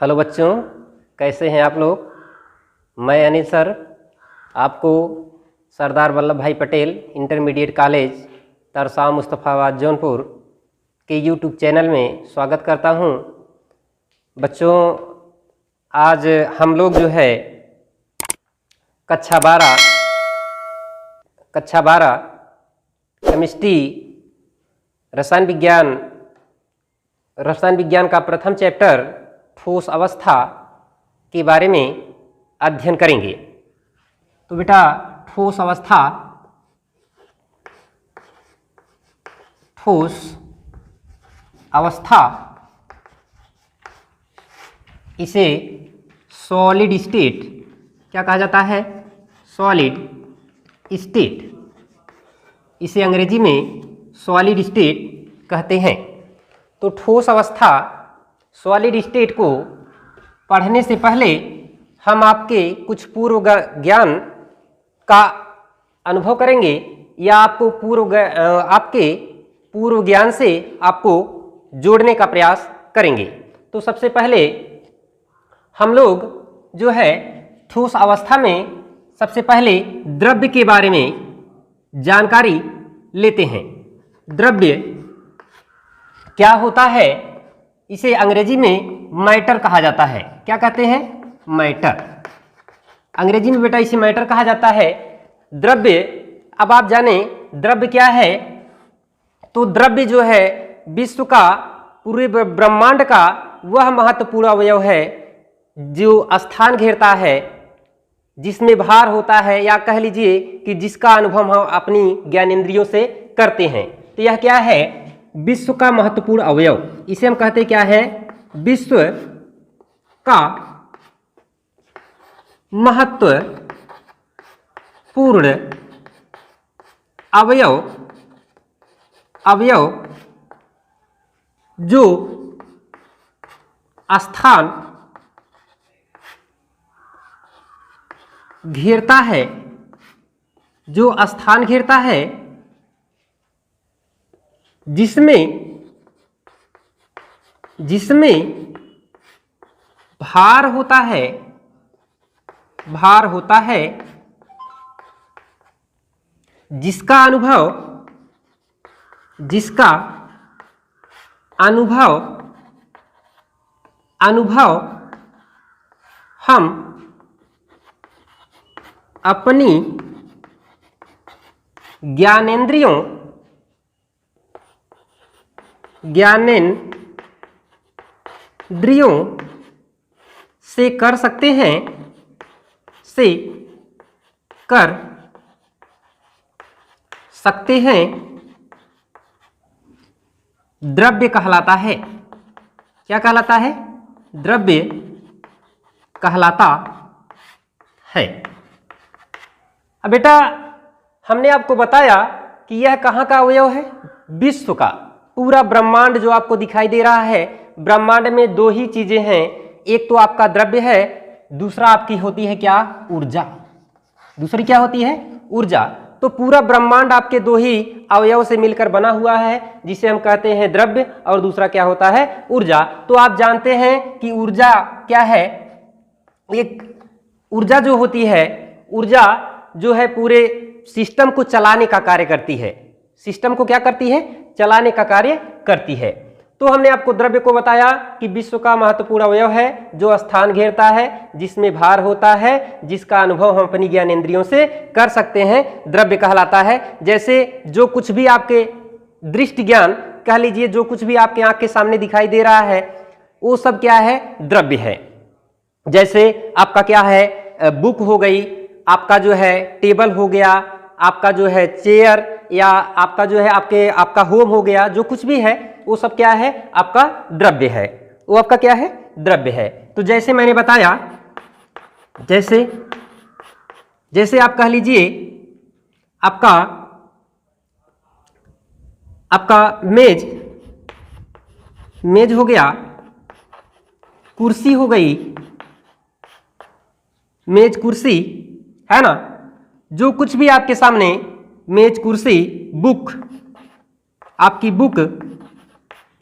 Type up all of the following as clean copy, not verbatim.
Hello बच्चों, कैसे हैं आप लोग। मैं अनिल सर आपको सरदार वल्लभ भाई पटेल इंटरमीडिएट कॉलेज तरसाम मुस्तफ़ाबाद जौनपुर के यूट्यूब चैनल में स्वागत करता हूं। बच्चों, आज हम लोग जो है कक्षा 12 केमिस्ट्री रसायन विज्ञान का प्रथम चैप्टर ठोस अवस्था के बारे में अध्ययन करेंगे। तो बेटा, ठोस अवस्था इसे सॉलिड स्टेट क्या कहा जाता है? Solid state. इसे अंग्रेजी में सॉलिड स्टेट कहते हैं। तो ठोस अवस्था सॉलिड स्टेट को पढ़ने से पहले हम आपके कुछ पूर्व ज्ञान का अनुभव करेंगे या आपको आपके पूर्व ज्ञान से आपको जोड़ने का प्रयास करेंगे। तो सबसे पहले हम लोग जो है ठोस अवस्था में सबसे पहले द्रव्य के बारे में जानकारी लेते हैं। द्रव्य क्या होता है? इसे अंग्रेजी में मैटर कहा जाता है। क्या कहते हैं? मैटर। अंग्रेजी में बेटा इसे मैटर कहा जाता है। द्रव्य, अब आप जाने द्रव्य क्या है। तो द्रव्य जो है विश्व का, पूरे ब्रह्मांड का वह महत्वपूर्ण अवयव है जो स्थान घेरता है, जिसमें भार होता है, या कह लीजिए कि जिसका अनुभव हम अपनी ज्ञानेंद्रियों से करते हैं। तो यह क्या है? विश्व का महत्वपूर्ण अवयव। इसे हम कहते क्या है? विश्व का महत्वपूर्ण अवयव जो स्थान घेरता है, जिसमें भार होता है, जिसका अनुभव हम अपनी ज्ञानेंद्रियों से कर सकते हैं, द्रव्य कहलाता है। क्या कहलाता है? द्रव्य कहलाता है। अब बेटा, हमने आपको बताया कि यह कहाँ का अवयव है? विश्व का। पूरा ब्रह्मांड जो आपको दिखाई दे रहा है, ब्रह्मांड में दो ही चीजें हैं। एक तो आपका द्रव्य है, दूसरा आपकी होती है क्या? ऊर्जा। दूसरी क्या होती है? ऊर्जा। तो पूरा ब्रह्मांड आपके दो ही अवयव से मिलकर बना हुआ है, जिसे हम कहते हैं द्रव्य, और दूसरा क्या होता है? ऊर्जा। तो आप जानते हैं कि ऊर्जा क्या है। एक ऊर्जा जो होती है, ऊर्जा जो है पूरे सिस्टम को चलाने का कार्य करती है। सिस्टम को क्या करती है? चलाने का कार्य करती है। तो हमने आपको द्रव्य को बताया कि विश्व का महत्वपूर्ण अवयव है जो स्थान घेरता है, जिसमें भार होता है, जिसका अनुभव हम अपनी ज्ञानेंद्रियों से कर सकते हैं, द्रव्य कहलाता है। जैसे जो कुछ भी आपके दृष्टि ज्ञान कह लीजिए, जो कुछ भी आपके आंख के सामने दिखाई दे रहा है, वो सब क्या है? द्रव्य है। जैसे आपका क्या है? बुक हो गई, आपका जो है टेबल हो गया, आपका जो है चेयर, या आपका जो है आपका होम हो गया, जो कुछ भी है वो सब क्या है? आपका द्रव्य है। वो आपका क्या है? द्रव्य है। तो जैसे मैंने बताया, जैसे आप कह लीजिए आपका मेज हो गया, कुर्सी हो गई, मेज कुर्सी है ना। जो कुछ भी आपके सामने मेज कुर्सी, बुक, आपकी बुक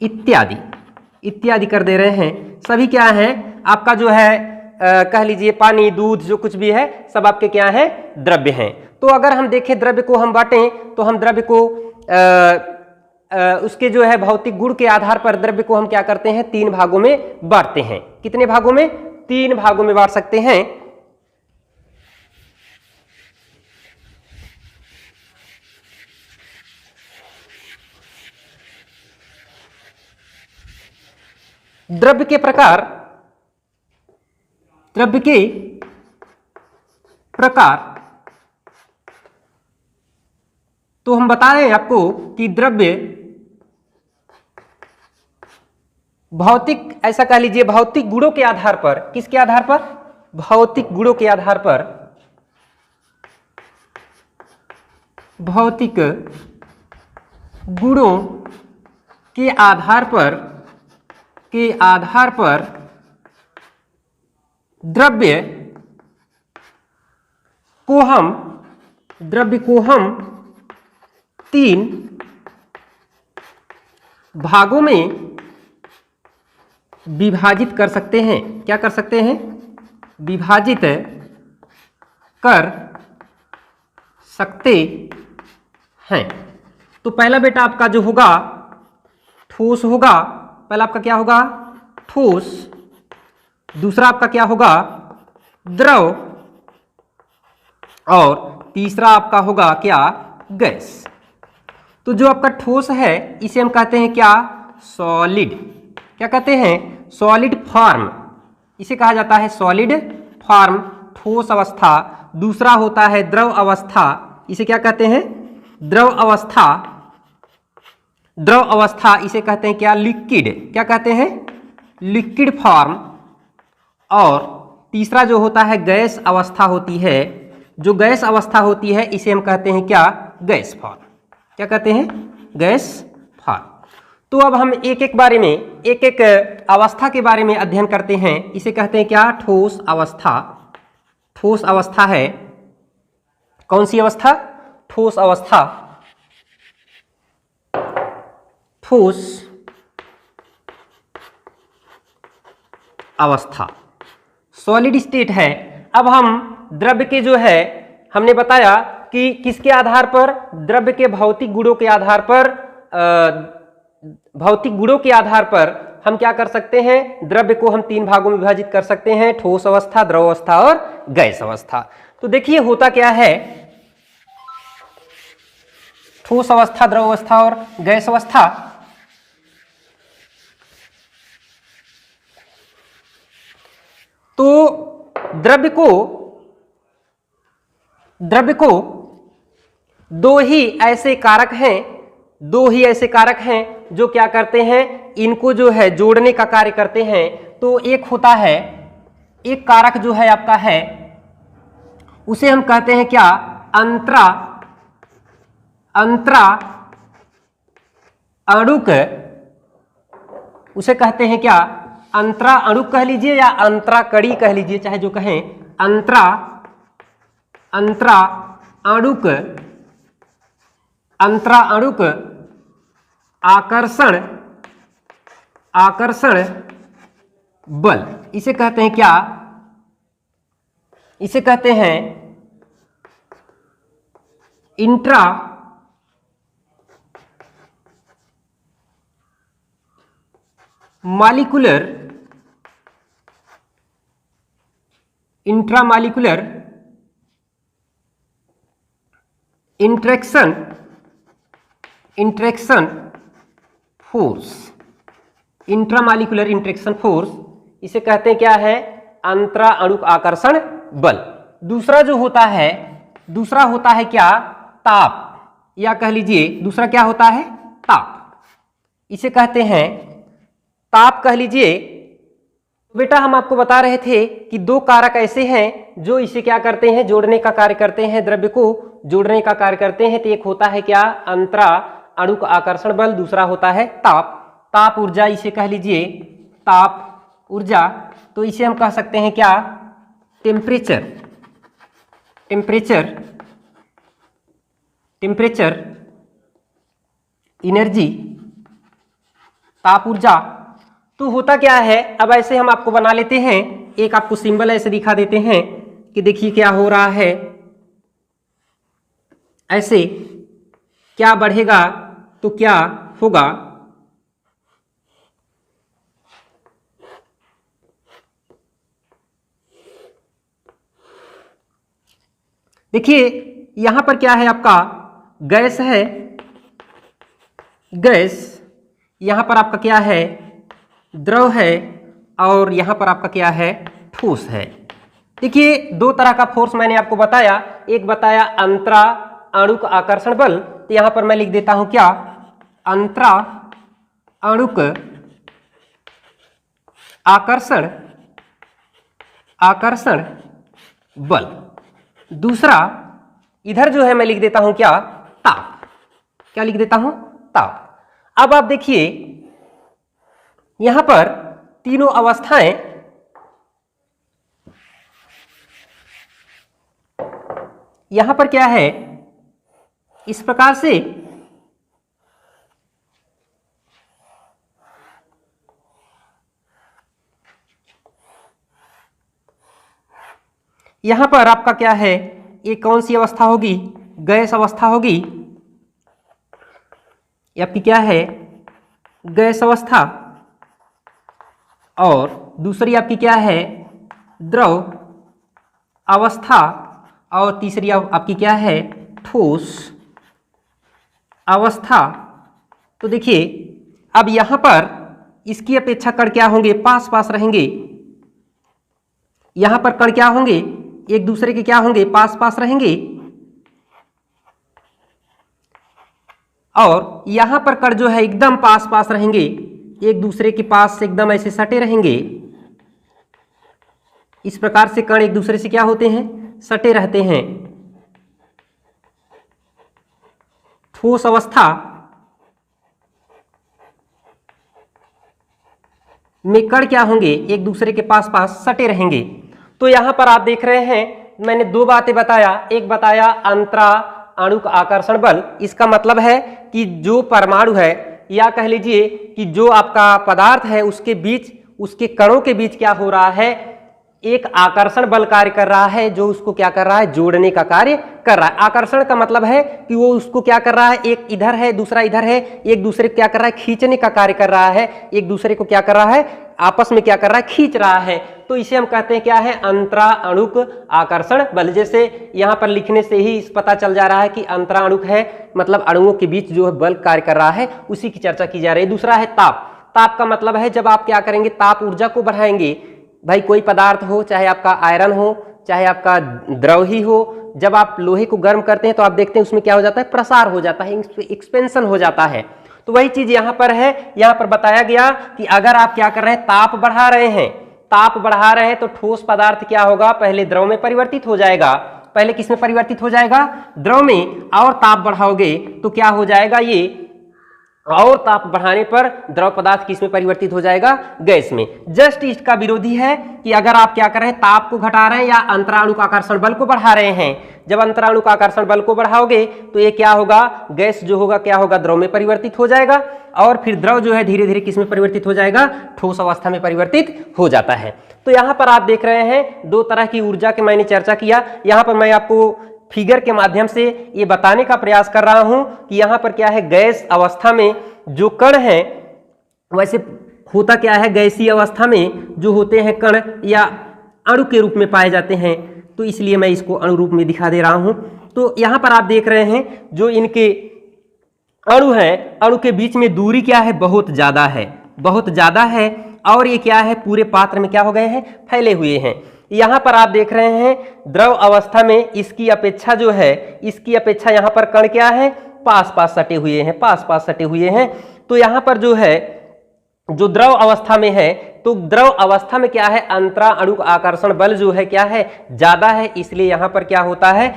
इत्यादि कर दे रहे हैं, सभी क्या हैं? आपका जो है कह लीजिए पानी, दूध, जो कुछ भी है सब आपके क्या है, द्रव्य हैं। तो अगर हम देखें द्रव्य को हम बांटें तो हम द्रव्य को उसके जो है भौतिक गुण के आधार पर द्रव्य को हम क्या करते हैं, 3 भागों में बांटते हैं। कितने भागों में? 3 भागों में बांट सकते हैं। द्रव्य के प्रकार, द्रव्य के प्रकार तो हम बता रहे हैं आपको कि द्रव्य भौतिक, ऐसा कह लीजिए भौतिक गुणों के आधार पर, किसके आधार पर? भौतिक गुणों के आधार पर, भौतिक गुणों के आधार पर, के आधार पर द्रव्य को हम 3 भागों में विभाजित कर सकते हैं। क्या कर सकते हैं? विभाजित कर सकते हैं। तो पहला बेटा आपका जो होगा ठोस होगा। पहला आपका क्या होगा? ठोस। दूसरा आपका क्या होगा? द्रव। और तीसरा आपका होगा क्या? गैस। तो जो आपका ठोस है इसे हम कहते हैं क्या? सॉलिड। क्या कहते हैं? Solid form. इसे कहा जाता है सॉलिड फॉर्म, ठोस अवस्था। दूसरा होता है द्रव अवस्था। इसे क्या कहते हैं? द्रव अवस्था। द्रव अवस्था इसे कहते हैं क्या? लिक्विड। क्या कहते हैं? Liquid form. और तीसरा जो होता है गैस अवस्था होती है। जो गैस अवस्था होती है इसे हम कहते हैं क्या? Gas form. क्या कहते हैं? Gas form. तो अब हम एक एक बारे में, एक एक अवस्था के बारे में अध्ययन करते हैं। इसे कहते हैं क्या? ठोस अवस्था। ठोस अवस्था है, कौन सी अवस्था? ठोस अवस्था। ठोस अवस्था सॉलिड स्टेट है। अब हम द्रव्य के जो है, हमने बताया कि किसके आधार पर? द्रव्य के भौतिक गुणों के आधार पर, भौतिक गुणों के आधार पर हम क्या कर सकते हैं? द्रव्य को हम 3 भागों में विभाजित कर सकते हैं, ठोस अवस्था, द्रव अवस्था और गैस अवस्था। तो देखिए होता क्या है, ठोस अवस्था, द्रव अवस्था और गैस अवस्था। तो द्रव्य को 2 ही ऐसे कारक हैं, 2 ही ऐसे कारक हैं जो क्या करते हैं? इनको जो है जोड़ने का कार्य करते हैं। तो एक होता है, एक कारक जो है आपका है, उसे हम कहते हैं क्या? अंतरा अणुक। उसे कहते हैं क्या? अंतरा अणुक कह लीजिए या अंतरा कड़ी कह लीजिए, चाहे जो कहें। अंतरा अणुक, अंतरा अणुक आकर्षण बल। इसे कहते हैं क्या? इसे कहते हैं intra molecular interaction force. Intramolecular interaction force इसे कहते हैं क्या है? अंतरा अणुक आकर्षण बल। दूसरा जो होता है, दूसरा होता है क्या? ताप, या कह लीजिए दूसरा क्या होता है? ताप। इसे कहते हैं ताप कह लीजिए। बेटा हम आपको बता रहे थे कि 2 कारक ऐसे हैं जो इसे क्या करते हैं? जोड़ने का कार्य करते हैं, द्रव्य को जोड़ने का कार्य करते हैं। तो एक होता है क्या? अंतरा अणुक आकर्षण बल। दूसरा होता है ताप। ताप ऊर्जा इसे कह लीजिए, ताप ऊर्जा। तो इसे हम कह सकते हैं क्या? टेम्परेचर एनर्जी, ताप ऊर्जा। तो होता क्या है, अब ऐसे हम आपको बना लेते हैं, एक आपको सिंबल ऐसे दिखा देते हैं कि देखिए क्या हो रहा है, ऐसे क्या बढ़ेगा तो क्या होगा, देखिए यहां पर क्या है, आपका गैस है, गैस, यहां पर आपका क्या है, द्रव है, और यहां पर आपका क्या है, ठोस है। देखिए दो तरह का फोर्स मैंने आपको बताया, एक बताया अंतरा आणुक आकर्षण बल, तो यहां पर मैं लिख देता हूं क्या, अंतरा आणुक आकर्षण आकर्षण बल। दूसरा इधर जो है मैं लिख देता हूं क्या, ताप। क्या लिख देता हूं, ताप। अब आप देखिए यहां पर तीनों अवस्थाएं, यहां पर क्या है, इस प्रकार से यहां पर आपका क्या है, ये कौन सी अवस्था होगी, गैस अवस्था होगी, ये आपकी क्या है, गैस अवस्था, और दूसरी आपकी क्या है, द्रव अवस्था, और तीसरी आपकी क्या है, ठोस अवस्था। तो देखिए अब यहां पर इसकी अपेक्षा कण क्या होंगे, पास पास रहेंगे, यहां पर कण क्या होंगे, एक दूसरे के क्या होंगे, पास पास रहेंगे, और यहां पर कण जो है एकदम पास पास रहेंगे, एक दूसरे के पास से एकदम ऐसे सटे रहेंगे। इस प्रकार से कण एक दूसरे से क्या होते हैं, सटे रहते हैं। ठोस अवस्था में कण क्या होंगे, एक दूसरे के पास पास सटे रहेंगे। तो यहां पर आप देख रहे हैं मैंने दो बातें बताया, एक बताया अंतरा आणुक आकर्षण बल, इसका मतलब है कि जो परमाणु है या कह लीजिए कि जो आपका पदार्थ है उसके बीच, उसके कणों के बीच क्या हो रहा है, एक आकर्षण बल कार्य कर रहा है, जो उसको क्या कर रहा है, जोड़ने का कार्य कर रहा है। आकर्षण का मतलब है कि वो उसको क्या कर रहा है, एक इधर है दूसरा इधर है, एक दूसरे को क्या कर रहा है, खींचने का कार्य कर रहा है, एक दूसरे को क्या कर रहा है, आपस में क्या कर रहा है, खींच रहा है। तो इसे हम कहते हैं क्या है, अंतरा अणुक आकर्षण बल। जैसे यहां पर लिखने से ही पता चल जा रहा है कि अंतरा अणुक है, मतलब अणुओं के बीच जो बल कार्य कर रहा है उसी की चर्चा की जा रही है। दूसरा है ताप। ताप का मतलब है जब आप क्या करेंगे, ताप ऊर्जा को बढ़ाएंगे। भाई कोई पदार्थ हो, चाहे आपका आयरन हो, चाहे आपका द्रव ही हो, जब आप लोहे को गर्म करते हैं तो आप देखते हैं उसमें क्या हो जाता है, प्रसार हो जाता है, एक्सपेंशन हो जाता है। तो वही चीज यहां पर है, यहां पर बताया गया कि अगर आप क्या कर रहे हैं, ताप बढ़ा रहे हैं, ताप बढ़ा रहे हैं तो ठोस पदार्थ क्या होगा, पहले द्रव में परिवर्तित हो जाएगा। पहले किस में परिवर्तित हो जाएगा, द्रव में, और ताप बढ़ाओगे तो क्या हो जाएगा, ये और ताप बढ़ाने पर द्रव पदार्थ किस में परिवर्तित हो जाएगा, गैस में। जस्ट इसका विरोधी है कि अगर आप क्या कर रहे हैं, ताप को घटा रहे हैं या अंतराणुक आकर्षण बल को बढ़ा रहे हैं। जब अंतराणुक आकर्षण बल को बढ़ाओगे तो ये क्या होगा, गैस जो होगा क्या होगा, द्रव में परिवर्तित हो जाएगा, और फिर द्रव जो है धीरे धीरे किस में परिवर्तित हो जाएगा, ठोस अवस्था में परिवर्तित हो जाता है। तो यहाँ पर आप देख रहे हैं दो तरह की ऊर्जा की मैंने चर्चा किया। यहाँ पर मैं आपको फिगर के माध्यम से ये बताने का प्रयास कर रहा हूं कि यहां पर क्या है, गैस अवस्था में जो कण है, वैसे होता क्या है, गैसीय अवस्था में जो होते हैं कण या अणु के रूप में पाए जाते हैं, तो इसलिए मैं इसको अणु रूप में दिखा दे रहा हूं। तो यहां पर आप देख रहे हैं जो इनके अणु हैं, अणु के बीच में दूरी क्या है, बहुत ज्यादा है, बहुत ज्यादा है, और ये क्या है, पूरे पात्र में क्या हो गए हैं, फैले हुए हैं। यहां पर आप देख रहे हैं द्रव अवस्था में इसकी अपेक्षा जो है, इसकी अपेक्षा यहां पर कण क्या है, पास पास सटे हुए हैं, पास पास सटे हुए हैं। तो यहां पर जो है, जो द्रव अवस्था में है, तो द्रव अवस्था में क्या है, अंतरा अणुक आकर्षण बल जो है क्या है, ज्यादा है। इसलिए यहां पर क्या होता है,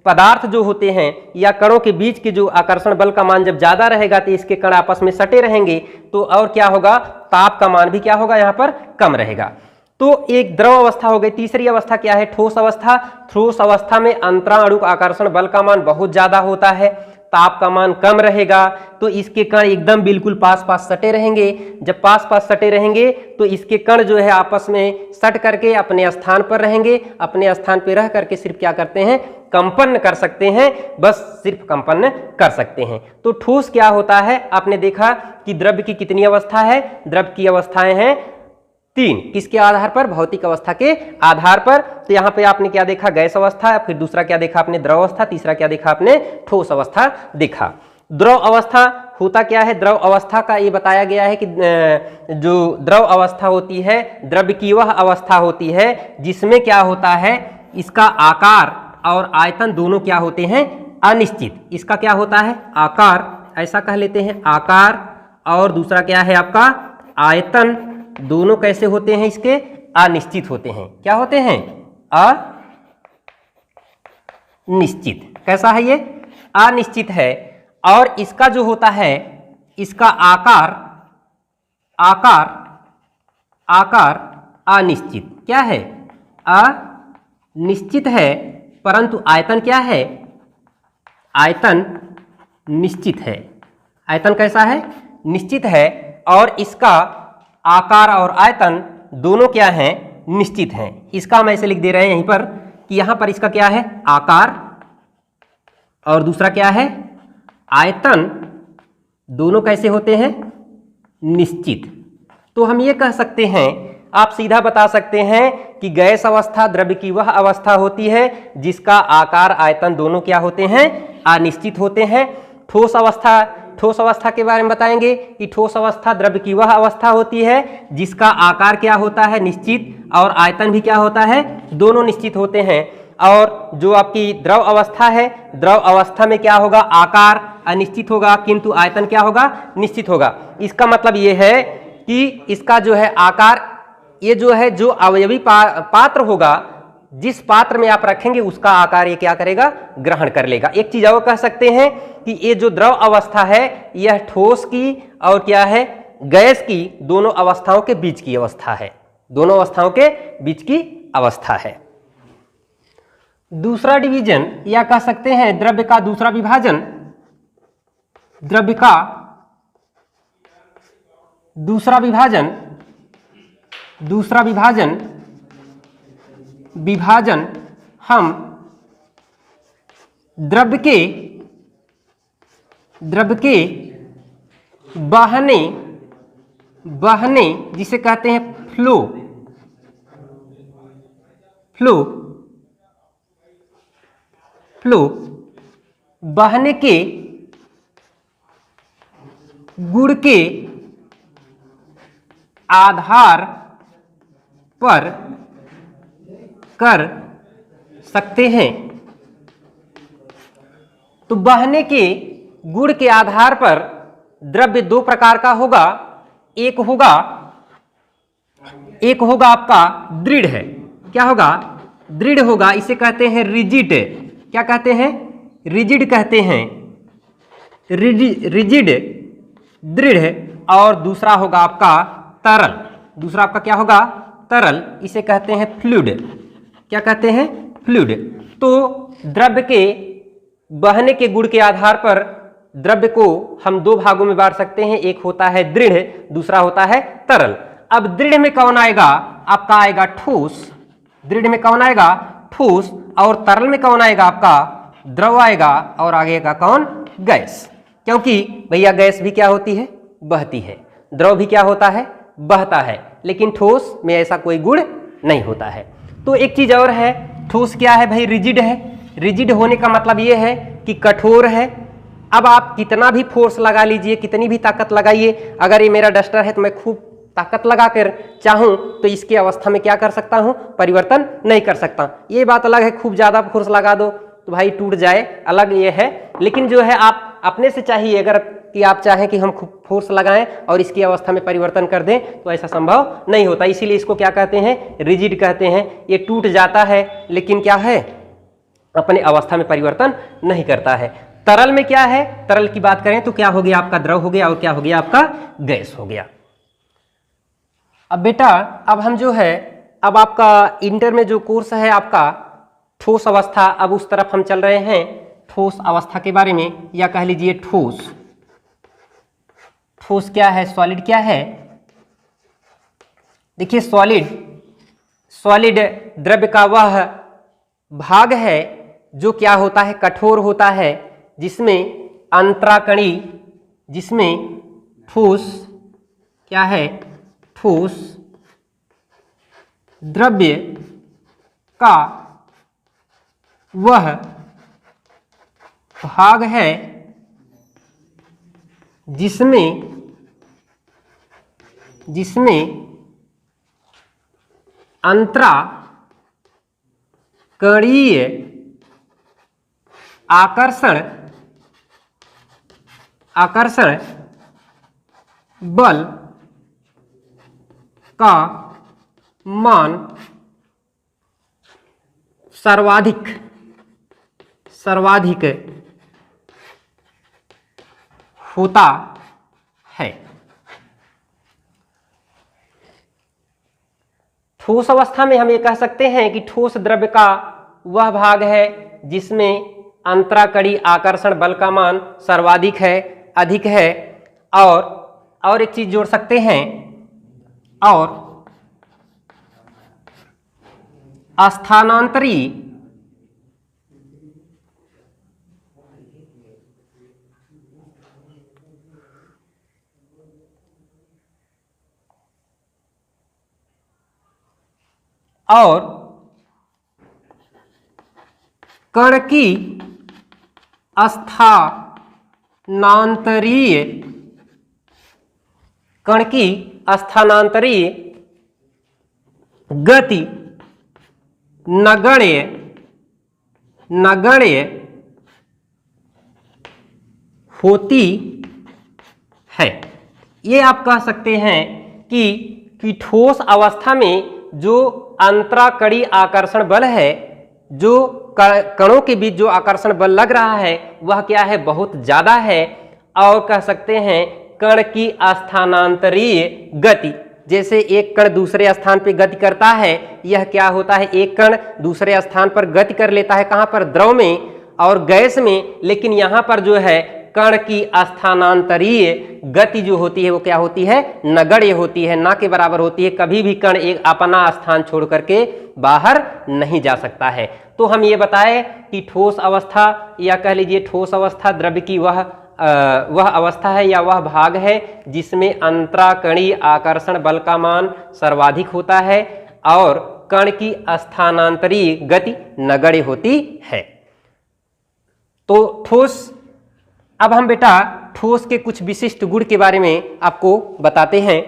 पदार्थ जो होते हैं या कणों के बीच के जो आकर्षण बल का मान जब ज्यादा रहेगा तो इसके कण आपस में सटे रहेंगे, तो और क्या होगा, ताप का मान भी क्या होगा, यहां पर कम रहेगा। तो एक द्रव अवस्था हो गई। तीसरी अवस्था क्या है, ठोस अवस्था। ठोस अवस्था में अंतराणुक आकर्षण बल का मान बहुत ज्यादा होता है, ताप का मान कम रहेगा तो इसके कण एकदम बिल्कुल पास पास सटे रहेंगे। जब पास पास सटे रहेंगे तो इसके कण जो है आपस में सट करके अपने स्थान पर रहेंगे। अपने स्थान पर रह करके सिर्फ क्या करते हैं, कंपन कर सकते हैं, बस सिर्फ कंपन कर सकते हैं। तो ठोस क्या होता है, आपने देखा कि द्रव्य की कितनी अवस्था है, द्रव्य की अवस्थाएं हैं 3। किसके आधार पर, भौतिक अवस्था के आधार पर। तो यहाँ पे आपने क्या देखा, गैस अवस्था, फिर दूसरा क्या देखा आपने, द्रव अवस्था, तीसरा क्या देखा आपने, ठोस अवस्था देखा। द्रव अवस्था होता क्या है, द्रव अवस्था का ये बताया गया है कि जो द्रव अवस्था होती है, द्रव्य की वह अवस्था होती है जिसमें क्या होता है, इसका आकार और आयतन दोनों क्या होते हैं, अनिश्चित। इसका क्या होता है, आकार, ऐसा कह लेते हैं, आकार, और दूसरा क्या है आपका आयतन, दोनों कैसे होते हैं, इसके अनिश्चित होते हैं। क्या होते हैं, अनिश्चित। कैसा है ये, अनिश्चित है। और इसका जो होता है, इसका आकार अनिश्चित। क्या है, अनिश्चित है, परंतु आयतन क्या है, आयतन निश्चित है। आयतन कैसा है, निश्चित है। और इसका आकार और आयतन दोनों क्या हैं, निश्चित हैं। इसका हम ऐसे लिख दे रहे हैं यहीं पर कि यहां पर इसका क्या है, आकार, और दूसरा क्या है, आयतन, दोनों कैसे होते हैं, निश्चित। तो हम ये कह सकते हैं, आप सीधा बता सकते हैं कि गैस अवस्था द्रव्य की वह अवस्था होती है जिसका आकार आयतन दोनों क्या होते हैं, अनिश्चित होते हैं। ठोस अवस्था के बारे में बताएंगे कि ठोस अवस्था द्रव्य की वह अवस्था होती है जिसका आकार क्या होता है, निश्चित, और आयतन भी क्या होता है, दोनों निश्चित होते हैं। और जो आपकी द्रव अवस्था है, द्रव अवस्था में क्या होगा, आकार अनिश्चित होगा किंतु आयतन क्या होगा, निश्चित होगा। इसका मतलब ये है कि इसका जो है आकार, ये जो है जो अवयवी पात्र होगा, जिस पात्र में आप रखेंगे उसका आकार ये क्या करेगा, ग्रहण कर लेगा। एक चीज और कह सकते हैं कि ये जो द्रव अवस्था है यह ठोस की और क्या है, गैस की, दोनों अवस्थाओं के बीच की अवस्था है, दोनों अवस्थाओं के बीच की अवस्था है। दूसरा डिवीजन या कह सकते हैं द्रव्य का दूसरा विभाजन, द्रव्य का दूसरा विभाजन हम द्रव्य के बहने जिसे कहते हैं फ्लो बहने के गुण के आधार पर कर सकते हैं। तो बहने के गुण के आधार पर द्रव्य दो प्रकार का होगा। एक होगा आपका दृढ़ है। क्या होगा, दृढ़ होगा, इसे कहते हैं रिजिड। क्या कहते हैं, रिजिड कहते हैं, रिजिड, दृढ़। और दूसरा होगा आपका तरल, दूसरा आपका क्या होगा, तरल, इसे कहते हैं फ्लूइड। क्या कहते हैं, फ्लूइड। तो द्रव्य के बहने के गुण के आधार पर द्रव्य को हम दो भागों में बांट सकते हैं, एक होता है दृढ़, दूसरा होता है तरल। अब दृढ़ में कौन आएगा, आपका आएगा ठोस, दृढ़ में कौन आएगा, ठोस, और तरल में कौन आएगा, आपका द्रव आएगा, और आगेगा कौन, गैस। क्योंकि भैया गैस भी क्या होती है, बहती है, द्रव भी क्या होता है, बहता है, लेकिन ठोस में ऐसा कोई गुण नहीं होता है। तो एक चीज और है, ठोस क्या है भाई, रिजिड है। रिजिड होने का मतलब ये है कि कठोर है। अब आप कितना भी फोर्स लगा लीजिए, कितनी भी ताकत लगाइए, अगर ये मेरा डस्टर है तो मैं खूब ताकत लगाकर चाहूं तो इसकी अवस्था में क्या कर सकता हूं, परिवर्तन नहीं कर सकता। ये बात अलग है, खूब ज्यादा फोर्स लगा दो तो भाई टूट जाए, अलग ये है। लेकिन जो है आप अपने से चाहिए, अगर कि आप चाहें कि हम खूब फोर्स लगाएं और इसकी अवस्था में परिवर्तन कर दें तो ऐसा संभव नहीं होता। इसीलिए इसको क्या कहते हैं, रिजिड कहते हैं। ये टूट जाता है लेकिन क्या है, अपने अवस्था में परिवर्तन नहीं करता है। तरल में क्या है, तरल की बात करें तो क्या हो गया, आपका द्रव हो गया, और क्या हो गया, आपका गैस हो गया। अब बेटा अब हम जो है, अब आपका इंटर में जो कोर्स है आपका ठोस अवस्था, अब उस तरफ हम चल रहे हैं। ठोस अवस्था के बारे में, या कह लीजिए ठोस। ठोस क्या है, सॉलिड क्या है? देखिए सॉलिड द्रव्य का वह भाग है जो क्या होता है, कठोर होता है, जिसमें अंतराकणी, जिसमें ठोस क्या है, ठोस द्रव्य का वह भाग है जिसमें अंतराकणीय आकर्षण बल का मान सर्वाधिक होता है। ठोस अवस्था में हम ये कह सकते हैं कि ठोस द्रव्य का वह भाग है जिसमें अंतराकणीय आकर्षण बल का मान सर्वाधिक है, अधिक है। और एक चीज जोड़ सकते हैं, और स्थानांतरी और कण की स्थानांतरीय गति नगण्य होती है। ये आप कह सकते हैं कि ठोस अवस्था में जो अंतराकणीय आकर्षण बल है, जो कणों के बीच जो आकर्षण बल लग रहा है वह क्या है, बहुत ज्यादा है। और कह सकते हैं कण की स्थानांतरीय गति, जैसे एक कण दूसरे स्थान पर गति करता है, यह क्या होता है, एक कण दूसरे स्थान पर गति कर लेता है, कहां पर, द्रव में और गैस में। लेकिन यहां पर जो है कण की स्थानांतरीय गति जो होती है वो क्या होती है, नगण्य होती है, ना के बराबर होती है। कभी भी कण एक अपना स्थान छोड़ करके बाहर नहीं जा सकता है। तो हम ये बताए कि ठोस अवस्था, या कह लीजिए ठोस अवस्था द्रव्य की वह अवस्था है या वह भाग है जिसमें अंतराकणीय आकर्षण बल का मान सर्वाधिक होता है और कण की स्थानांतरीय गति नगण्य होती है। तो ठोस, अब हम बेटा ठोस के कुछ विशिष्ट गुण के बारे में आपको बताते हैं।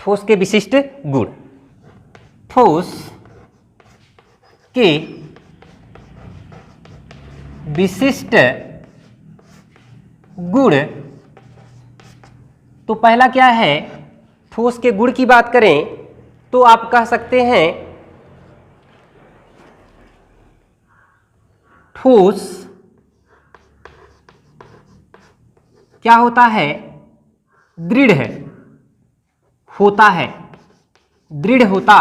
ठोस के विशिष्ट गुण, ठोस के विशिष्ट गुण, तो पहला क्या है, ठोस के गुण की बात करें तो आप कह सकते हैं ठोस क्या होता है, दृढ़ होता है, दृढ़ होता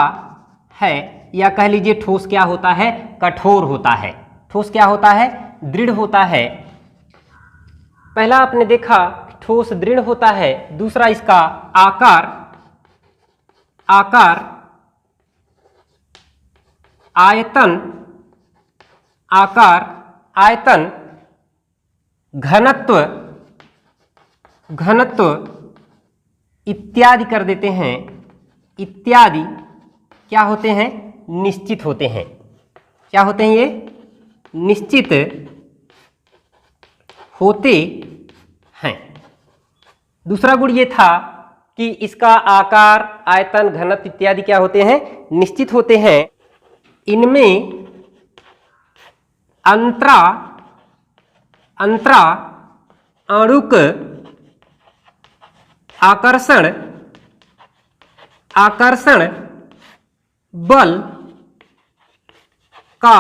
है, या कह लीजिए ठोस क्या होता है, कठोर होता है। ठोस क्या होता है, दृढ़ होता है। पहला आपने देखा ठोस दृढ़ होता है, दूसरा इसका आकार आयतन घनत्व इत्यादि कर देते हैं। इत्यादि क्या होते हैं, निश्चित होते हैं। क्या होते हैं, ये निश्चित होते हैं। दूसरा गुण ये था कि इसका आकार, आयतन, घनत्व इत्यादि क्या होते हैं, निश्चित होते हैं। इनमें अंतरा आणुक आकर्षण बल का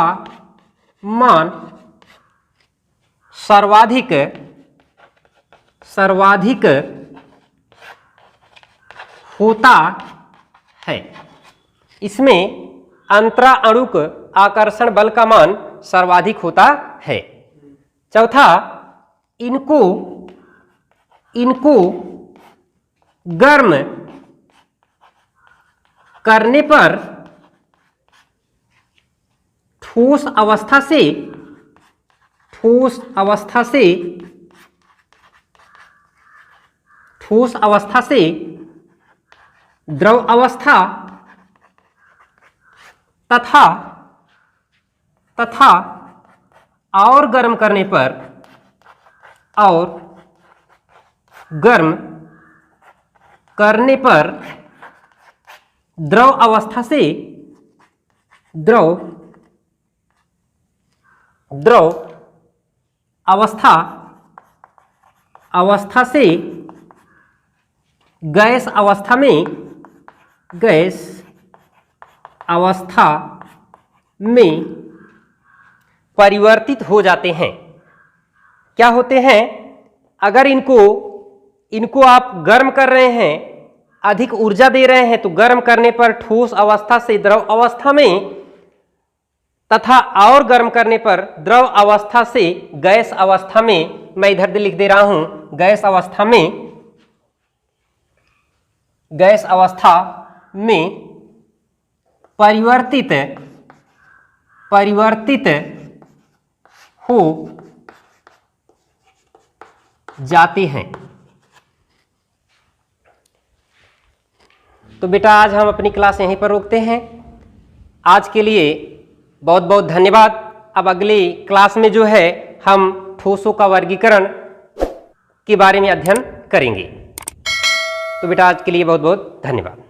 मान सर्वाधिक होता है। इसमें अंतराणुक आकर्षण बल का मान सर्वाधिक होता है। चौथा, इनको गर्म करने पर ठोस अवस्था से द्रव अवस्था तथा और गर्म करने पर द्रव अवस्था से गैस अवस्था में परिवर्तित हो जाते हैं। क्या होते हैं? अगर इनको आप गर्म कर रहे हैं, अधिक ऊर्जा दे रहे हैं, तो गर्म करने पर ठोस अवस्था से द्रव अवस्था में तथा और गर्म करने पर द्रव अवस्था से गैस अवस्था में, मैं इधर लिख दे रहा हूं, गैस अवस्था में परिवर्तित हो जाते हैं। तो बेटा आज हम अपनी क्लास यहीं पर रोकते हैं। आज के लिए बहुत बहुत धन्यवाद। अब अगली क्लास में जो है हम ठोसों का वर्गीकरण के बारे में अध्ययन करेंगे। तो बेटा आज के लिए बहुत बहुत धन्यवाद।